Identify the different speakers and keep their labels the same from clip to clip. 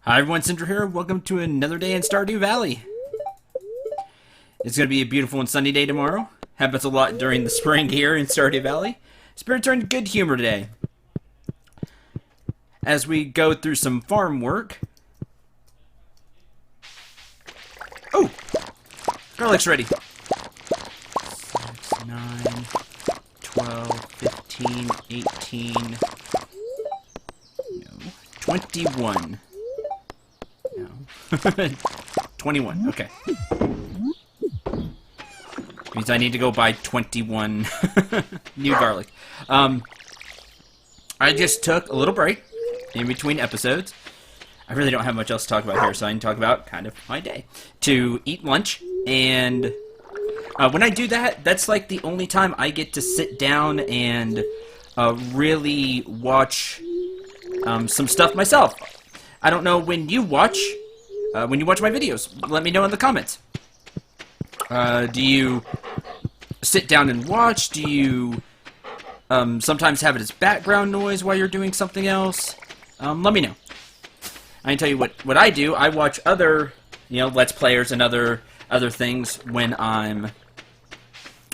Speaker 1: Hi everyone, Cendril here. Welcome to another day in Stardew Valley. It's going to be a beautiful and sunny day tomorrow. Happens a lot during the spring here in Stardew Valley. Spirits are in good humor today. As we go through some farm work. Oh! Garlic's ready. 6, 9, 12, 15, 18... No. 21. No. 21, okay. Means I need to go buy 21 new garlic. I just took a little break in between episodes. I really don't have much else to talk about here, so I can talk about kind of my day. To eat lunch, and when I do that, that's like the only time I get to sit down and really watch some stuff myself. I don't know when you watch my videos. Let me know in the comments. Do you sit down and watch? Do you sometimes have it as background noise while you're doing something else? Let me know. I can tell you what I do. I watch other, Let's Players and other things when I'm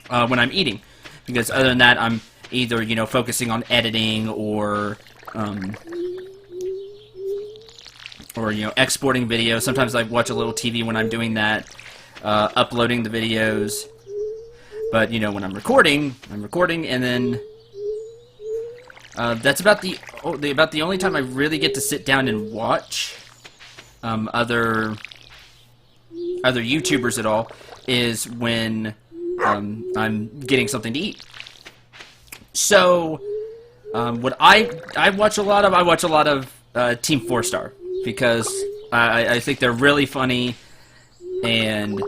Speaker 1: eating, because other than that, I'm either focusing on editing or exporting videos. Sometimes I watch a little TV when I'm doing that, uploading the videos. But when I'm recording, and then that's about the only time I really get to sit down and watch other YouTubers at all, is when I'm getting something to eat. So what I watch a lot of TeamFourStar, because I think they're really funny, and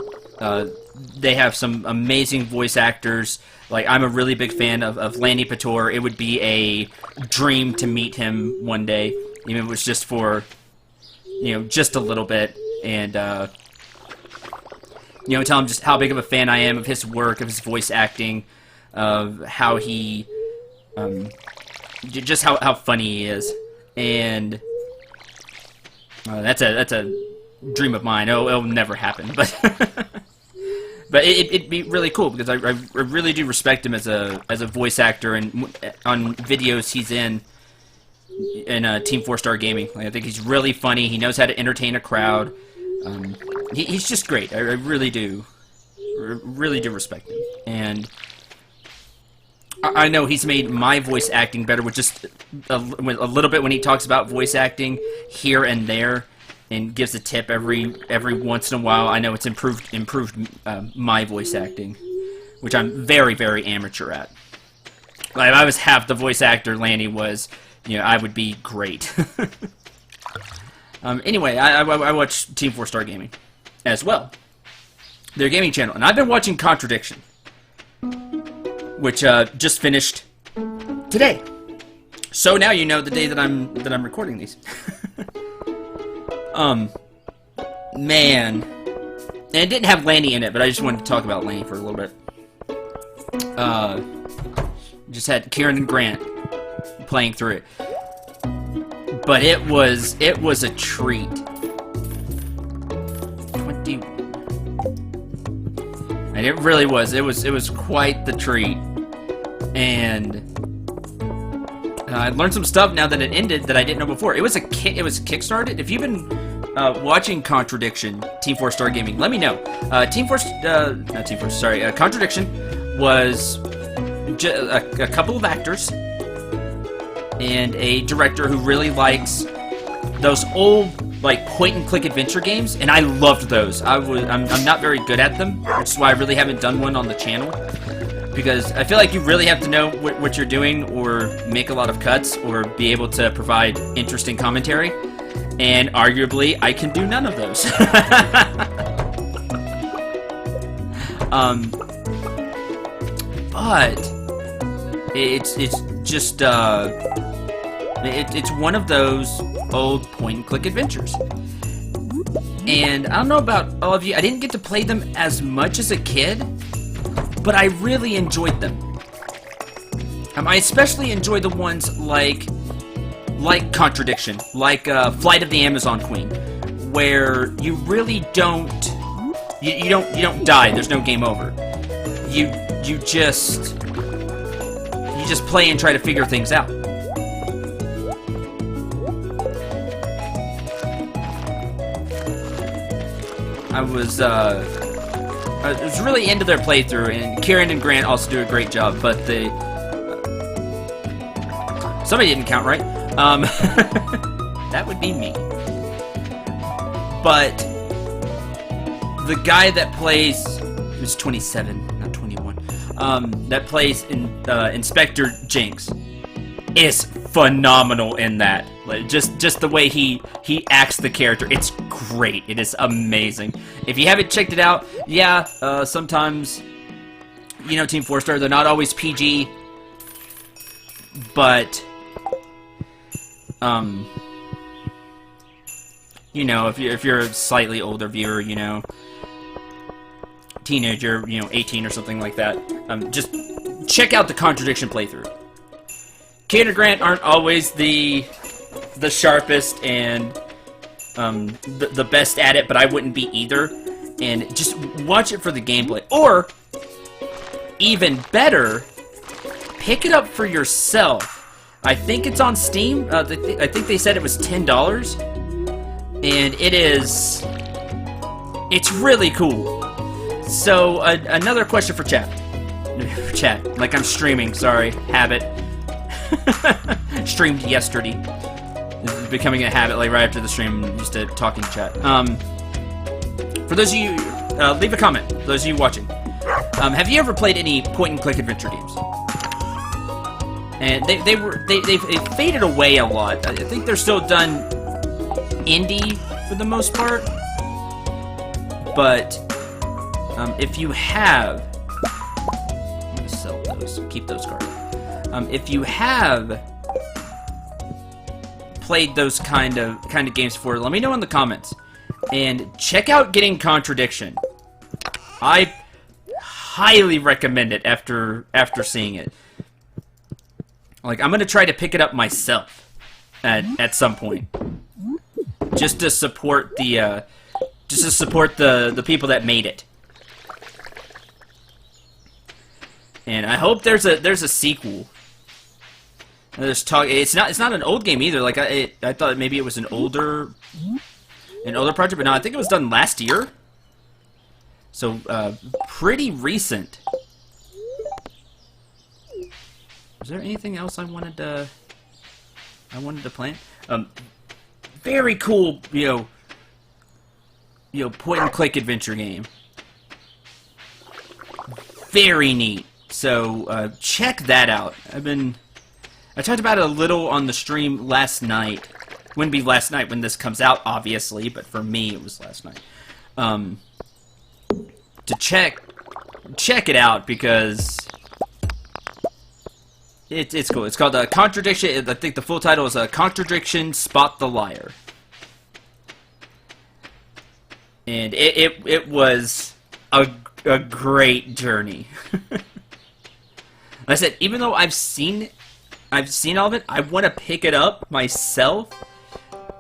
Speaker 1: they have some amazing voice actors. Like, I'm a really big fan of Lanny Pator. It would be a dream to meet him one day, even if it was just for, just a little bit, and, tell him just how big of a fan I am of his work, of his voice acting, of how he, just how funny he is. And that's a dream of mine. It'll never happen, but but it'd be really cool, because I really do respect him as a voice actor, and on videos he's in TeamFourStar Gaming. Like, I think he's really funny. He knows how to entertain a crowd. He's just great. I really do respect him, and I know he's made my voice acting better with just a little bit when he talks about voice acting here and there, and gives a tip every once in a while. I know it's improved my voice acting, which I'm very, very amateur at. Like, if I was half the voice actor Lanny was, I would be great. Anyway, I watch TeamFourStar Gaming as well, their gaming channel, and I've been watching Contradiction, which just finished today. So now you know the day that I'm recording these. Man, and it didn't have Lanny in it, but I just wanted to talk about Lanny for a little bit. Just had Kieran and Grant playing through it, but it was a treat. 20, and it really was. It was quite the treat, and I learned some stuff now that it ended that I didn't know before. It was kickstarted. If you've been watching Contradiction, TeamFourStar Gaming, let me know. Contradiction was a couple of actors and a director who really likes those old, like, point-and-click adventure games, and I loved those. I'm not very good at them, which is why I really haven't done one on the channel, because I feel like you really have to know what you're doing, or make a lot of cuts, or be able to provide interesting commentary. And arguably, I can do none of those. But it's just it's one of those old point-and-click adventures. And I don't know about all of you, I didn't get to play them as much as a kid, but I really enjoyed them. I especially enjoy the ones like like Contradiction, like Flight of the Amazon Queen, where you really don't you don't die. There's no game over. You just play and try to figure things out. I was really into their playthrough, and Kieran and Grant also do a great job, but somebody didn't count right. That would be me. But the guy that plays, he was 27, not 21, that plays in Inspector Jenks is phenomenal in that. Like, just the way he acts the character, it's great. It is amazing. If you haven't checked it out, yeah, sometimes, you know, TeamFourStar, they're not always PG, but you know, if you're a slightly older viewer, you know, teenager, you know, 18 or something like that, just check out the Contradiction playthrough. Kane and Grant aren't always the sharpest and the best at it, but I wouldn't be either. And just watch it for the gameplay, or even better, pick it up for yourself. I think it's on Steam. I think they said it was $10, and it's really cool. So another question for chat. Like I'm streaming. Sorry, habit. Streamed yesterday. This is becoming a habit. Like right after the stream, just talking to chat. For those of you, leave a comment. For those of you watching, have you ever played any point-and-click adventure games? And they've faded away a lot. I think they're still done indie for the most part. But if you have, I'm gonna sell those. Keep those cards. If you have played those kind of games before, let me know in the comments. And check out getting Contradiction. I highly recommend it after seeing it. Like, I'm gonna try to pick it up myself at some point, just to support the people that made it. And I hope there's a sequel. There's talk. It's not an old game either. Like I thought maybe it was an older project, but no, I think it was done last year. So pretty recent. Was there anything else I wanted to plan? Very cool, you know, point and click adventure game. Very neat. So check that out. I talked about it a little on the stream last night. Wouldn't be last night when this comes out, obviously, but for me it was last night. To check it out because it's cool. It's called Contradiction. I think the full title is Contradiction, Spot the Liar. And it was a great journey. Like I said, even though I've seen all of it, I want to pick it up myself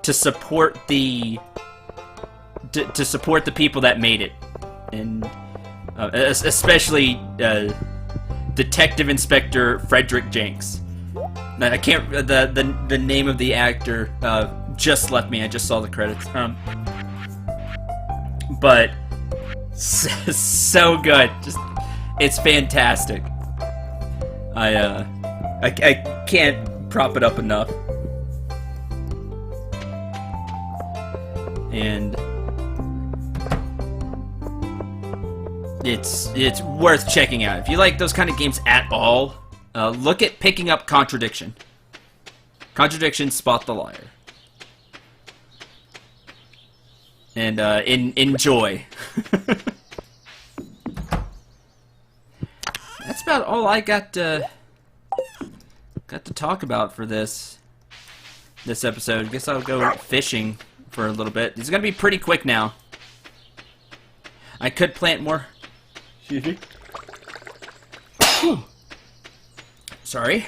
Speaker 1: to support the people that made it, and especially Detective Inspector Frederick Jenks. I can't the name of the actor just left me. I just saw the credits. But so good. Just it's fantastic. I can't prop it up enough. And it's worth checking out. If you like those kind of games at all, look at picking up Contradiction. Contradiction, Spot the Liar. And enjoy. That's about all I got to talk about for this episode. Guess I'll go fishing for a little bit. It's gonna be pretty quick now. I could plant more. Excuse me. Sorry.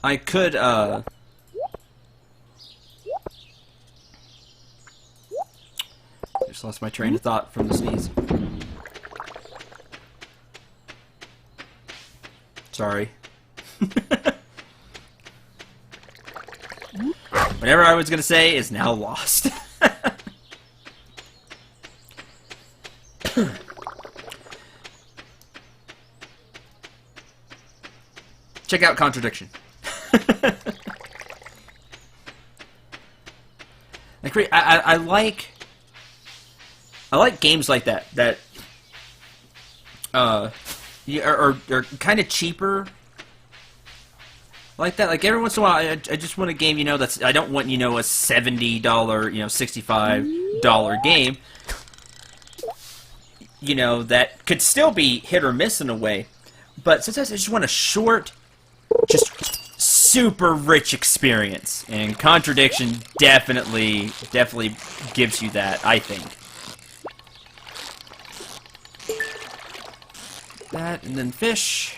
Speaker 1: I could, just lost my train of thought from the sneeze. Sorry. Whatever I was gonna say is now lost. Check out Contradiction. I like games like that are kind of cheaper like that. Like every once in a while, I just want a game, you know, that's, I don't want, you know, a $70, you know, $65 game, you know, that could still be hit or miss in a way. But sometimes I just want a short, just super rich experience, and Contradiction definitely gives you that, I think. That, and then fish.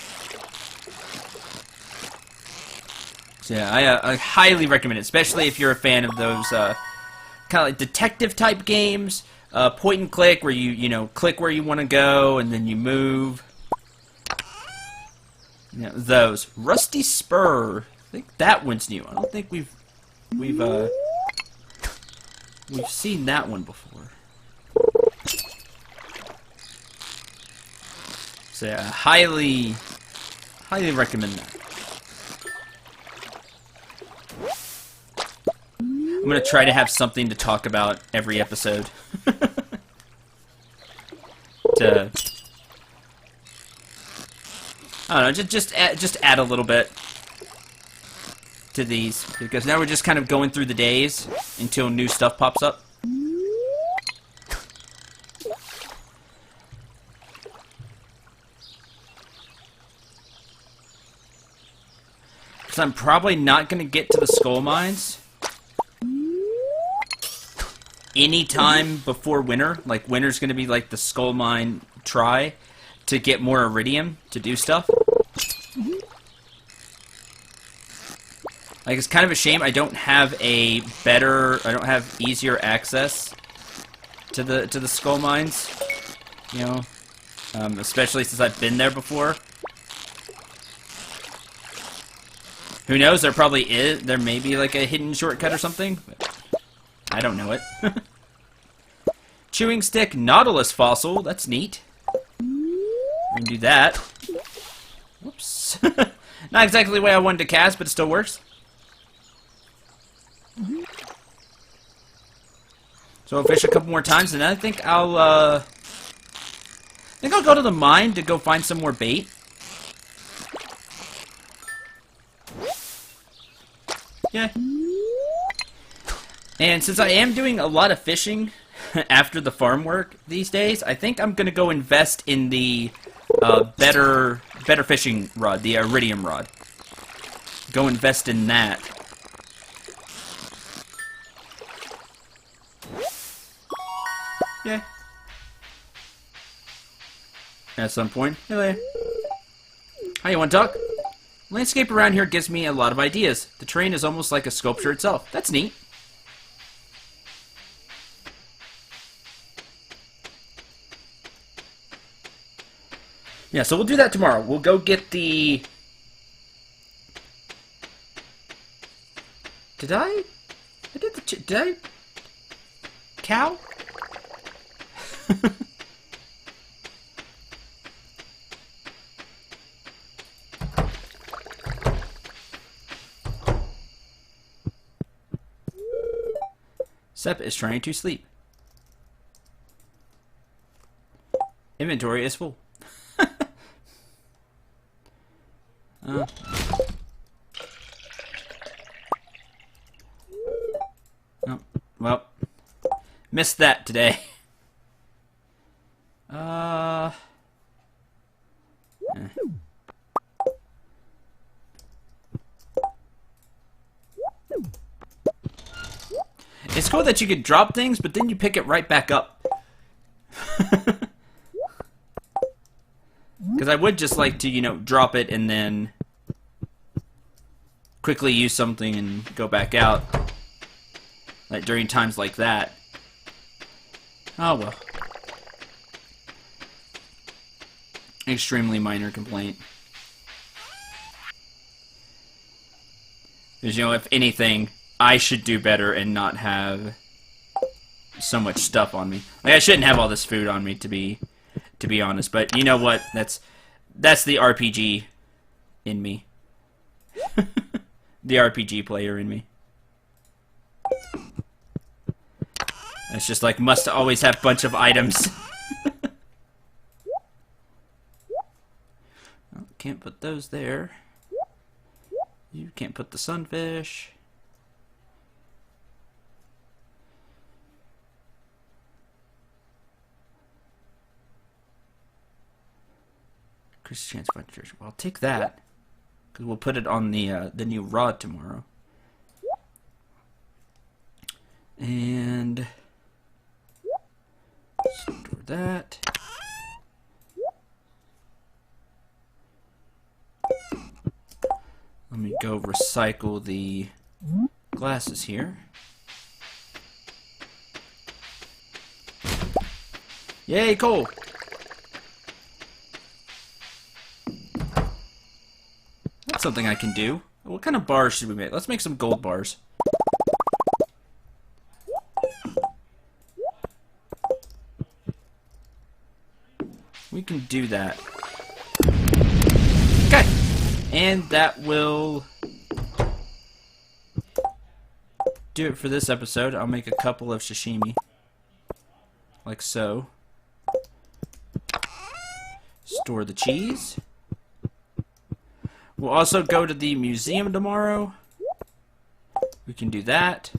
Speaker 1: So yeah, I highly recommend it, especially if you're a fan of those kind of like detective type games, point and click, where you know, click where you want to go and then you move. You know, those. Rusty Spur. I think that one's new. I don't think we've seen that one before. So yeah, highly recommend that. I'm gonna try to have something to talk about every episode. I don't know, just add a little bit to these, because now we're just kind of going through the days until new stuff pops up. Because I'm probably not going to get to the skull mines anytime before winter. Like, winter's going to be like the skull mine try to get more iridium to do stuff. Like, it's kind of a shame I don't have easier access to the skull mines, you know, especially since I've been there before. Who knows, there probably is, there may be like a hidden shortcut or something, but I don't know it. Chewing stick Nautilus fossil, that's neat. We can do that. Whoops. Not exactly the way I wanted to cast, but it still works. So I'll fish a couple more times, and then I think I'll go to the mine to go find some more bait. Yeah. And since I am doing a lot of fishing after the farm work these days, I think I'm gonna go invest in the better fishing rod, the iridium rod. Go invest in that. Yeah. At some point. Hello. Hi, you want to talk? Landscape around here gives me a lot of ideas. The terrain is almost like a sculpture itself. That's neat. Yeah, so we'll do that tomorrow. We'll go get the... Did I cow? Sep is trying to sleep. Inventory is full. Oh, well, missed that today. It's cool that you could drop things, but then you pick it right back up. Because I would just like to, you know, drop it and then quickly use something and go back out. Like during times like that. Oh well. Extremely minor complaint. Because, you know, if anything, I should do better and not have so much stuff on me. Like, I shouldn't have all this food on me, to be honest. But you know what? That's the RPG in me. The RPG player in me. It's just like, must always have a bunch of items. Oh, can't put those there. You can't put the sunfish. Chris chance for treasure. Well, I'll take that, because we'll put it on the new rod tomorrow. And store that. Let me go recycle the glasses here. Yay, coal! That's something I can do. What kind of bars should we make? Let's make some gold bars. We can do that. Okay. And that will do it for this episode. I'll make a couple of sashimi. Like so. Store the cheese. We'll also go to the museum tomorrow. We can do that.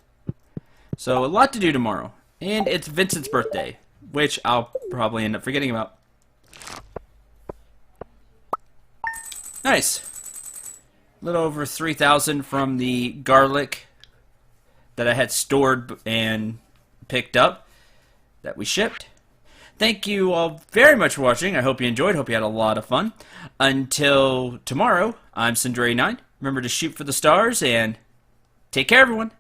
Speaker 1: So a lot to do tomorrow. And it's Vincent's birthday, which I'll probably end up forgetting about. Nice. A little over 3,000 from the garlic that I had stored and picked up that we shipped. Thank you all very much for watching. I hope you enjoyed. Hope you had a lot of fun. Until tomorrow, I'm Cendril 9. Remember to shoot for the stars and take care, everyone.